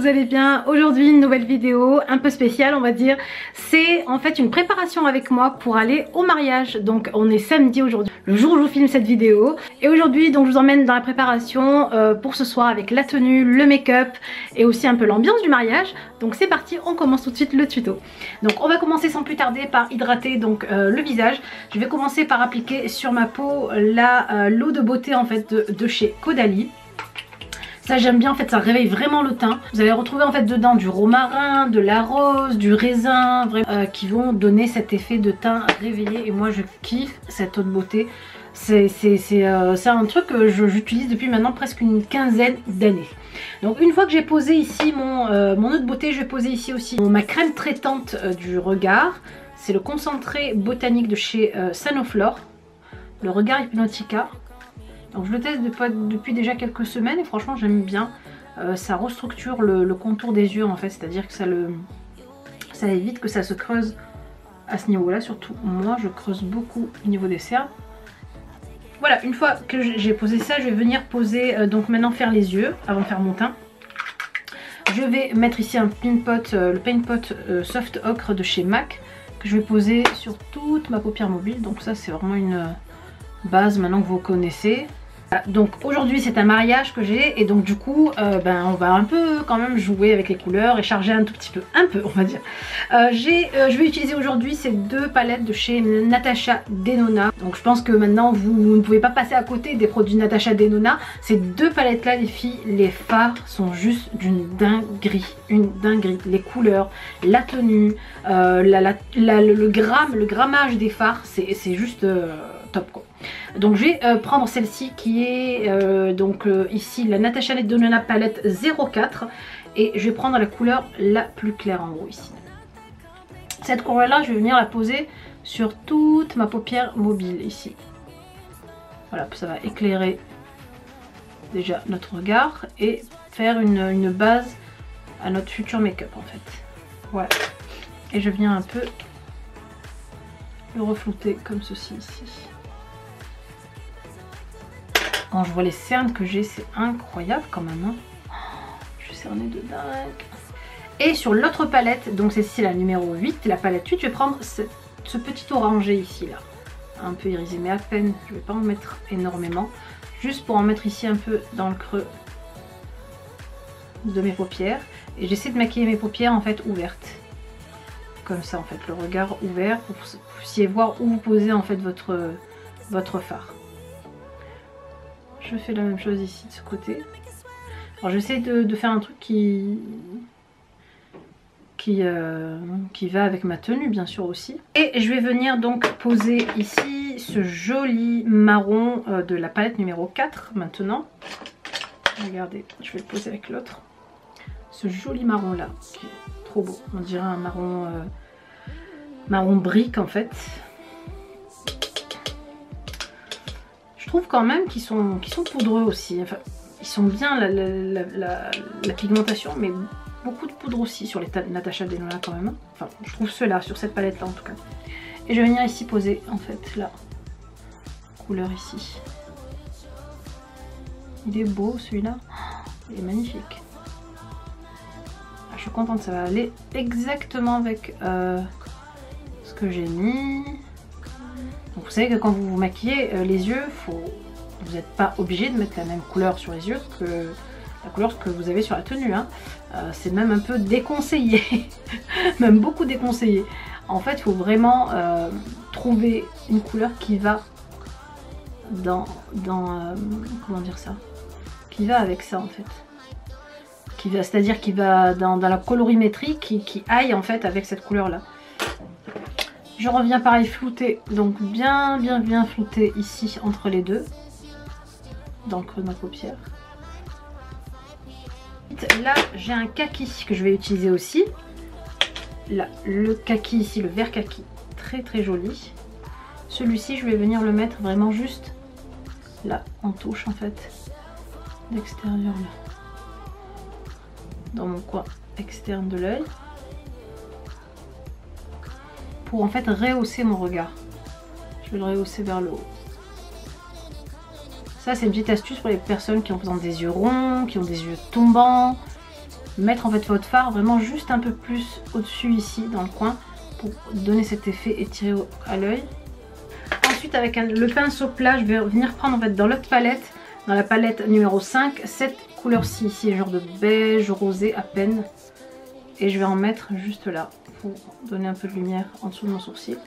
allez bien. Aujourd'hui une nouvelle vidéo un peu spéciale on va dire. C'est en fait une préparation avec moi pour aller au mariage. Donc on est samedi aujourd'hui, le jour où je vous filme cette vidéo. Et aujourd'hui donc je vous emmène dans la préparation pour ce soir avec la tenue, le make-up et aussi un peu l'ambiance du mariage. Donc c'est parti, on commence tout de suite le tuto. Donc on va commencer sans plus tarder par hydrater donc le visage. Je vais commencer par appliquer sur ma peau l'eau de beauté en fait de chez Caudalie. Ça j'aime bien, en fait ça réveille vraiment le teint. Vous allez retrouver en fait dedans du romarin, de la rose, du raisin, qui vont donner cet effet de teint réveillé. Et moi je kiffe cette eau de beauté. C'est un truc que j'utilise depuis maintenant presque une quinzaine d'années. Donc une fois que j'ai posé ici mon eau de beauté, je vais poser ici aussi ma crème traitante du regard. C'est le concentré botanique de chez Sanoflore, le Regard Hypnotica. Donc je le teste depuis déjà quelques semaines et franchement j'aime bien. Ça restructure le contour des yeux en fait, c'est-à-dire que ça évite que ça se creuse à ce niveau-là. Surtout moi je creuse beaucoup au niveau des cernes. Voilà, une fois que j'ai posé ça, je vais venir poser, donc maintenant faire les yeux avant de faire mon teint. Je vais mettre ici un paint pot, le paint pot soft ocre de chez MAC, que je vais poser sur toute ma paupière mobile. Donc ça c'est vraiment une base maintenant que vous connaissez. Donc aujourd'hui c'est un mariage que j'ai et donc du coup on va un peu quand même jouer avec les couleurs et charger un tout petit peu, on va dire. Je vais utiliser aujourd'hui ces deux palettes de chez Natasha Denona. Donc je pense que maintenant vous ne pouvez pas passer à côté des produits Natasha Denona. Ces deux palettes là les filles, les fards sont juste d'une dinguerie, les couleurs, la tenue, le grammage des fards, c'est juste top quoi. Donc je vais prendre celle-ci qui est ici la Natasha Denona palette 04 et je vais prendre la couleur la plus claire en gros ici. Cette couleur là je vais venir la poser sur toute ma paupière mobile ici. Voilà, ça va éclairer déjà notre regard et faire une base à notre futur make-up en fait. Voilà, et je viens un peu le reflouter comme ceci ici. Quand je vois les cernes que j'ai, c'est incroyable quand même. Hein. Je suis cernée de dingue. Et sur l'autre palette, donc c'est ici la numéro 8, la palette 8, je vais prendre ce petit orangé ici là. Un peu irisé, mais à peine. Je ne vais pas en mettre énormément. Juste pour en mettre ici un peu dans le creux de mes paupières. Et j'essaie de maquiller mes paupières en fait ouvertes. Comme ça en fait, le regard ouvert pour que vous puissiez voir où vous posez en fait votre fard. Je fais la même chose ici de ce côté. Alors j'essaie de faire un truc qui va avec ma tenue bien sûr aussi. Et je vais venir donc poser ici ce joli marron de la palette numéro 4 maintenant. Regardez, je vais le poser avec l'autre. Ce joli marron là, qui est trop beau. On dirait un marron brique en fait. Je trouve quand même qu'ils sont poudreux aussi. Enfin, ils sont bien la pigmentation, mais beaucoup de poudre aussi sur les Natasha Denona quand même. Enfin, je trouve ceux-là sur cette palette là en tout cas. Et je vais venir ici poser en fait la couleur ici. Il est beau celui-là. Il est magnifique. Je suis contente, ça va aller exactement avec ce que j'ai mis. Donc vous savez que quand vous vous maquillez les yeux, vous n'êtes pas obligé de mettre la même couleur sur les yeux que la couleur que vous avez sur la tenue. Hein. C'est même un peu déconseillé, même beaucoup déconseillé. En fait, il faut vraiment trouver une couleur qui va comment dire ça, qui va avec ça en fait. C'est-à-dire qui va dans la colorimétrie, qui aille en fait avec cette couleur là. Je reviens pareil flouter, donc bien flouter ici entre les deux, dans le creux de ma paupière. Là j'ai un kaki que je vais utiliser aussi. Là, le kaki ici, le vert kaki, très joli. Celui-ci je vais venir le mettre vraiment juste là, en touche en fait, d'extérieur là, dans mon coin externe de l'œil. Pour en fait rehausser mon regard. Je vais le rehausser vers le haut. Ça c'est une petite astuce pour les personnes qui ont des yeux ronds, qui ont des yeux tombants. mettre en fait votre fard vraiment juste un peu plus au-dessus ici dans le coin pour donner cet effet étiré à l'œil. Ensuite avec le pinceau plat, je vais venir prendre en fait dans l'autre palette, dans la palette numéro 5, cette couleur-ci ici, genre de beige rosé à peine. Et je vais en mettre juste là pour donner un peu de lumière en dessous de mon sourcil.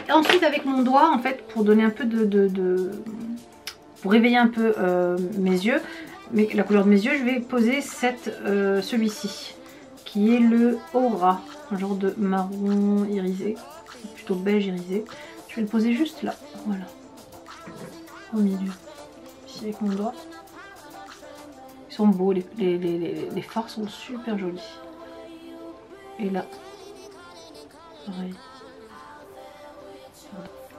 Et ensuite avec mon doigt en fait pour donner un peu pour réveiller un peu mes yeux, mais la couleur de mes yeux, je vais poser celui-ci qui est le Aura, un genre de marron irisé, plutôt beige irisé. Je vais le poser juste là, voilà, au milieu, ici avec mon doigt. Ils sont beaux, les fards sont super jolis. Et là, pareil.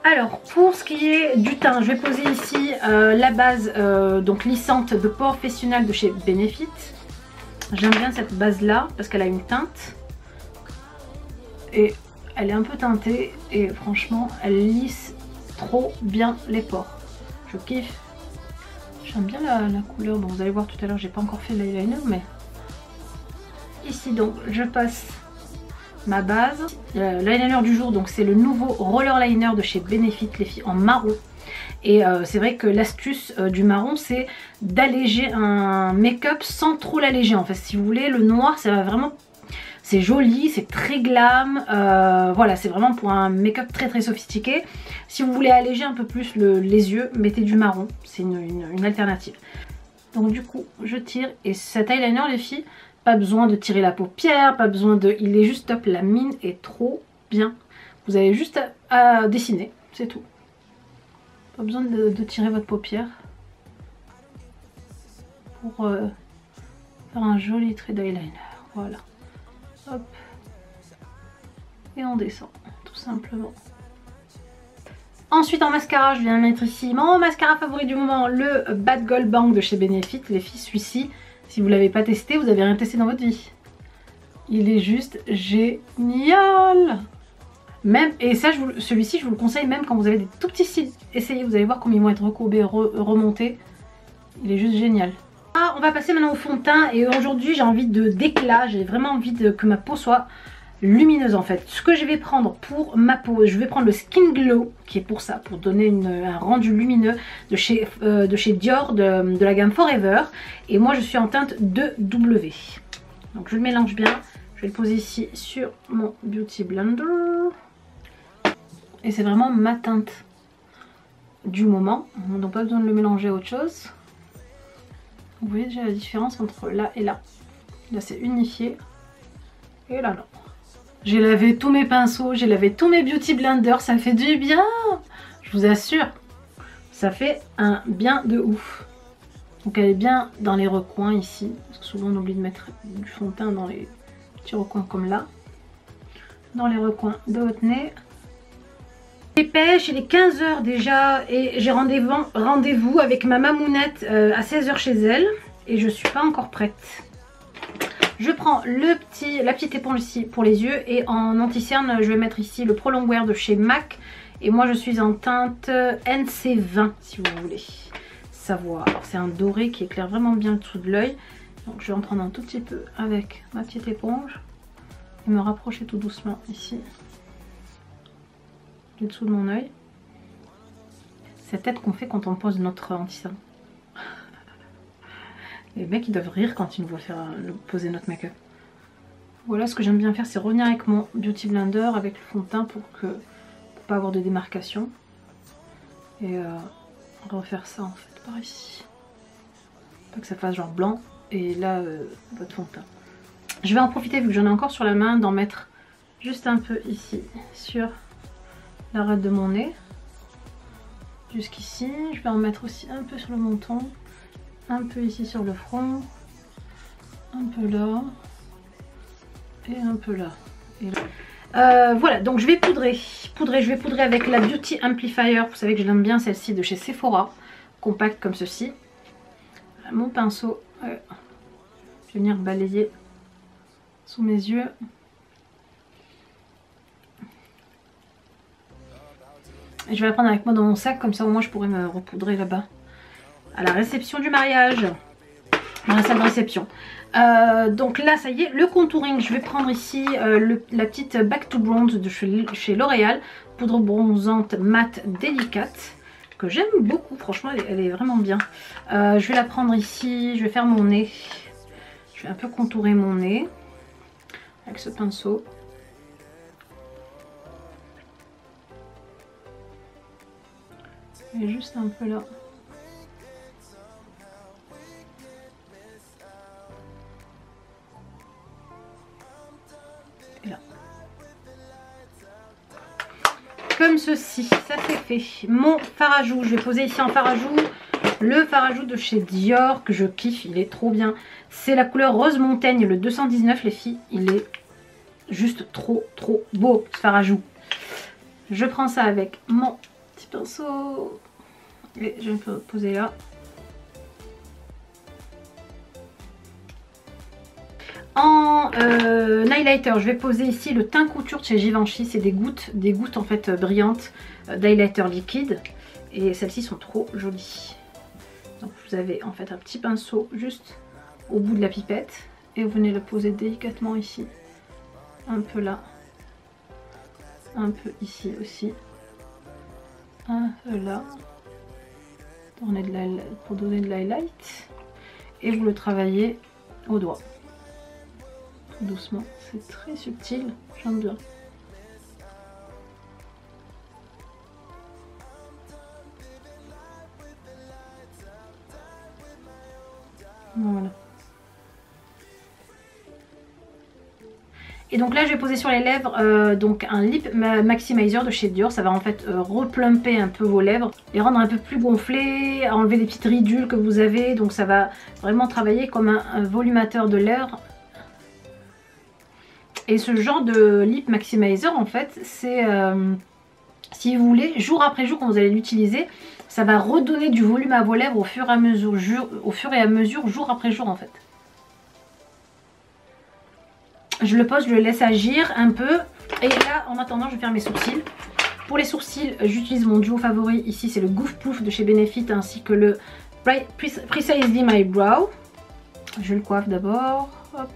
Alors pour ce qui est du teint, je vais poser ici la base donc lissante de Porefessional de chez Benefit. J'aime bien cette base là parce qu'elle a une teinte et elle est un peu teintée et franchement elle lisse trop bien les pores. Je kiffe. J'aime bien la couleur, bon vous allez voir tout à l'heure, j'ai pas encore fait l'eyeliner mais ici donc je passe ma base. L'eyeliner du jour donc c'est le nouveau roller liner de chez Benefit les filles en marron. Et c'est vrai que l'astuce du marron c'est d'alléger un make-up sans trop l'alléger en fait. Si vous voulez, le noir ça va vraiment, c'est joli, c'est très glam, voilà, c'est vraiment pour un make-up très sophistiqué. Si vous voulez alléger un peu plus les yeux, mettez du marron, c'est une alternative. Donc du coup je tire et cet eyeliner les filles, pas besoin de tirer la paupière, pas besoin de, il est juste top, la mine est trop bien. Vous avez juste à dessiner, c'est tout. Pas besoin de tirer votre paupière pour faire un joli trait d'eyeliner. Voilà. Hop. Et on descend, tout simplement. Ensuite en mascara, je viens mettre ici mon mascara favori du moment, le Bad Gold Bang de chez Benefit. Les filles, celui-ci, si vous ne l'avez pas testé, vous n'avez rien testé dans votre vie. Il est juste génial. Même, et ça, celui-ci, je vous le conseille même quand vous avez des tout petits cils. Essayez, vous allez voir comme ils vont être recourbés, remontés. Il est juste génial. Ah, on va passer maintenant au fond de teint. Et aujourd'hui, j'ai envie d'éclat. J'ai vraiment envie que ma peau soit lumineuse en fait. Ce que je vais prendre pour ma peau, je vais prendre le Skin Glow qui est pour ça, pour donner un rendu lumineux de chez Dior, de la gamme Forever. Et moi, je suis en teinte 2W. Donc, je le mélange bien. Je vais le poser ici sur mon Beauty Blender. Et c'est vraiment ma teinte du moment. Donc pas besoin de le mélanger à autre chose. Vous voyez déjà la différence entre là et là. Là c'est unifié. Et là non. J'ai lavé tous mes pinceaux, j'ai lavé tous mes Beauty Blenders. Ça fait du bien. Je vous assure. Ça fait un bien de ouf. Donc elle est bien dans les recoins ici. Parce que souvent on oublie de mettre du fond de teint dans les petits recoins comme là. Dans les recoins de votre nez. Dépêche, il est 15 h déjà et j'ai rendez-vous avec ma mamounette à 16 h chez elle et je suis pas encore prête. Je prends la petite éponge ici pour les yeux et en anti-cerne je vais mettre ici le Pro Longwear de chez MAC et moi je suis en teinte NC20 si vous voulez savoir. C'est un doré qui éclaire vraiment bien le dessous de l'œil, donc je vais en prendre un tout petit peu avec ma petite éponge et me rapprocher tout doucement ici. Dessous de mon œil. Cette tête qu'on fait quand on pose notre anti-cerne. Les mecs ils doivent rire quand ils nous voient poser notre make-up. Voilà, ce que j'aime bien faire c'est revenir avec mon Beauty Blender avec le fond de teint pour pas avoir de démarcation. Et refaire ça en fait par ici. Pas que ça fasse genre blanc et là votre fond de teint. Je vais en profiter vu que j'en ai encore sur la main d'en mettre juste un peu ici sur l'arête de mon nez jusqu'ici. Je vais en mettre aussi un peu sur le menton, un peu ici sur le front, un peu là et un peu là, et là. Voilà, donc je vais poudrer. Je vais poudrer avec la Beauty Amplifier. Vous savez que je l'aime bien celle-ci de chez Sephora, compacte comme ceci. Mon pinceau, je vais venir balayer sous mes yeux. Et je vais la prendre avec moi dans mon sac, comme ça au moins je pourrais me repoudrer là-bas. à la réception du mariage, dans la salle de réception. Donc là ça y est, le contouring, je vais prendre ici la petite Back to Bronze de chez L'Oréal, poudre bronzante mat délicate, que j'aime beaucoup, franchement elle est vraiment bien. Je vais la prendre ici, je vais faire mon nez, je vais un peu contourer mon nez avec ce pinceau. Et juste un peu là. Et là. Comme ceci, ça c'est fait. Mon fard à joues, je vais poser ici en fard à joues le fard à joues de chez Dior que je kiffe, il est trop bien. C'est la couleur rose montagne, le 219 les filles, il est juste trop beau ce fard à joues. Je prends ça avec mon petit pinceau et je vais me poser là. En highlighter, je vais poser ici le teint couture de chez Givenchy. C'est des gouttes en fait brillantes d'highlighter liquide. Et celles-ci sont trop jolies. Donc vous avez en fait un petit pinceau juste au bout de la pipette. Et vous venez le poser délicatement ici. Un peu là. Un peu ici aussi. Un peu là. Pour donner de l'highlight. Et vous le travaillez au doigt. Doucement, c'est très subtil, j'aime bien. Voilà. Et donc là je vais poser sur les lèvres donc un lip maximizer de chez Dior. Ça va en fait replumper un peu vos lèvres, les rendre un peu plus gonflées, enlever les petites ridules que vous avez. Donc ça va vraiment travailler comme un volumateur de lèvres. Et ce genre de lip maximizer en fait c'est si vous voulez, jour après jour quand vous allez l'utiliser, ça va redonner du volume à vos lèvres au fur et à mesure, jour après jour en fait. Je le pose, je le laisse agir un peu. Et là en attendant je vais faire mes sourcils. Pour les sourcils j'utilise mon duo favori ici, c'est le Goof Poof de chez Benefit ainsi que le Precisely My Brow. Je le coiffe d'abord, hop.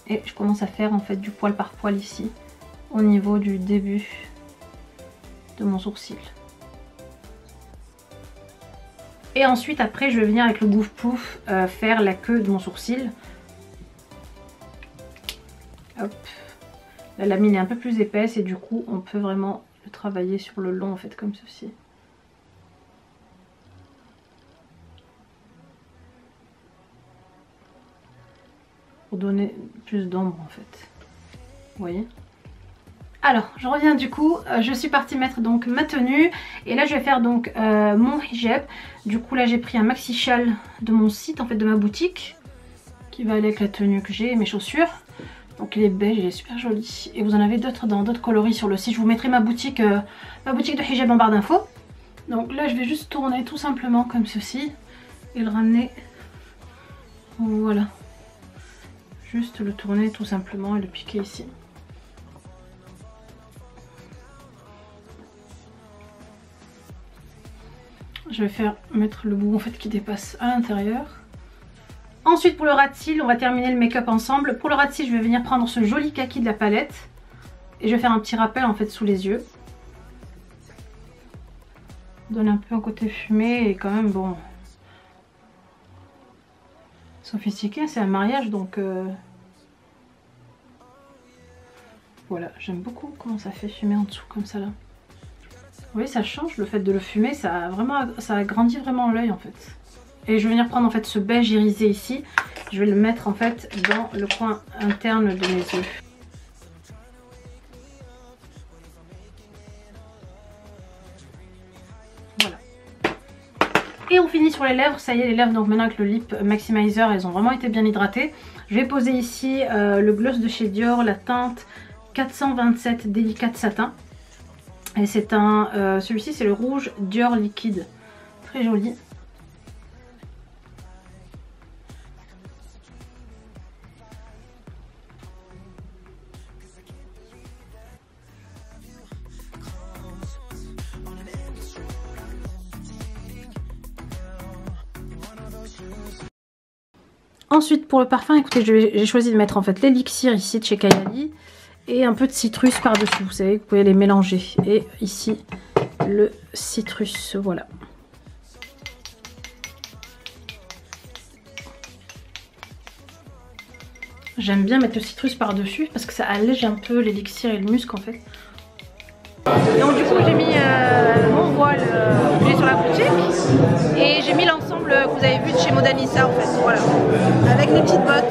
Et je commence à faire en fait du poil par poil ici, au niveau du début de mon sourcil. Et ensuite après je vais venir avec le Goof Poof faire la queue de mon sourcil. Hop. La mine est un peu plus épaisse et du coup on peut vraiment le travailler sur le long en fait comme ceci. Pour donner plus d'ombre en fait, vous voyez. Alors je reviens du coup, je suis partie mettre donc ma tenue et là je vais faire donc mon hijab. Du coup là j'ai pris un maxi châle de mon site en fait, de ma boutique, qui va aller avec la tenue que j'ai et mes chaussures. Donc il est beige, il est super joli et vous en avez d'autres dans d'autres coloris sur le site. Je vous mettrai ma boutique de hijab en barre d'infos. Donc là je vais juste tourner tout simplement comme ceci et le ramener, voilà. Juste le tourner tout simplement et le piquer ici. Je vais mettre le bout en fait qui dépasse à l'intérieur. Ensuite pour le ras de cils, on va terminer le make-up ensemble. Pour le ras de cils, je vais venir prendre ce joli kaki de la palette. Et je vais faire un petit rappel en fait sous les yeux. Donne un peu un côté fumé et quand même bon... sophistiqué, c'est un mariage donc voilà, j'aime beaucoup comment ça fait fumer en dessous comme ça là. Vous voyez, ça change, le fait de le fumer, ça agrandit vraiment l'œil en fait. Et je vais venir prendre en fait ce beige irisé ici, je vais le mettre en fait dans le coin interne de mes yeux. Voilà. Et on finit sur les lèvres, ça y est les lèvres donc maintenant avec le lip maximizer, elles ont vraiment été bien hydratées. Je vais poser ici le gloss de chez Dior, la teinte 427 délicate satin. Et c'est un, celui-ci c'est le rouge Dior liquide, très joli. Ensuite pour le parfum, écoutez, j'ai choisi de mettre en fait l'élixir ici de chez Kayali et un peu de citrus par dessus, vous savez, vous pouvez les mélanger. Et ici le citrus, voilà. J'aime bien mettre le citrus par dessus parce que ça allège un peu l'élixir et le musc en fait. Donc du coup j'ai mis mon voile que j'ai sur la boutique et j'ai mis l'ensemble que vous avez vu de chez Modanissa en fait, voilà, avec les petites bottes.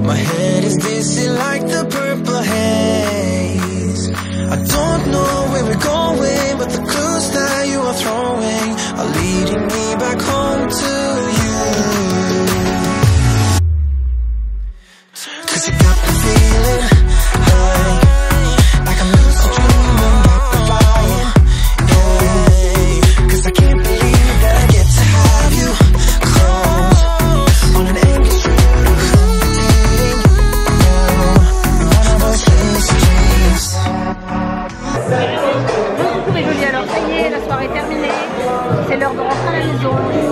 My head is dizzy like the purple haze. I don't know where we're going, but the clues that you are throwing are leading me back home to you. 'Cause you got me feeling high, like I'm lucid dreaming about the flying. Yeah, 'cause I can't believe that I get to have you close on an empty street. Coucou les jolis, alors ça y est, la soirée est terminée, c'est l'heure de rentrer à la maison.